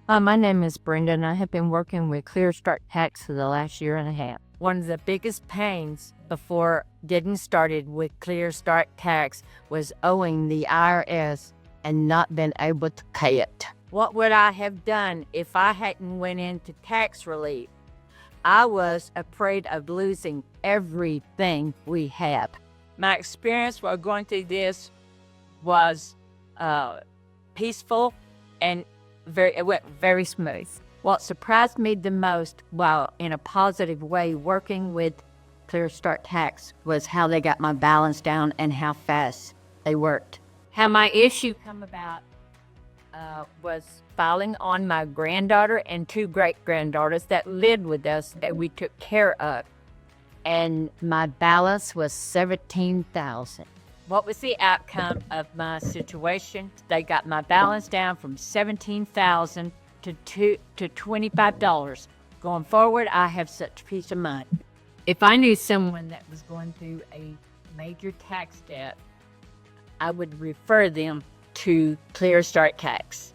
My name is Brenda, and I have been working with Clear Start Tax for the last year and a half. One of the biggest pains before getting started with Clear Start Tax was owing the IRS and not being able to pay it. What would I have done if I hadn't went into tax relief? I was afraid of losing everything we had. My experience while going through this was peaceful and it went very smooth. What surprised me the most while in a positive way working with Clear Start Tax was how they got my balance down and how fast they worked. How my issue come about was filing on my granddaughter and two great-granddaughters that lived with us that we took care of. And my balance was $17,000. What was the outcome of my situation? They got my balance down from $17,000 to $25. Going forward, I have such peace of mind. If I knew someone that was going through a major tax debt, I would refer them to Clear Start Tax.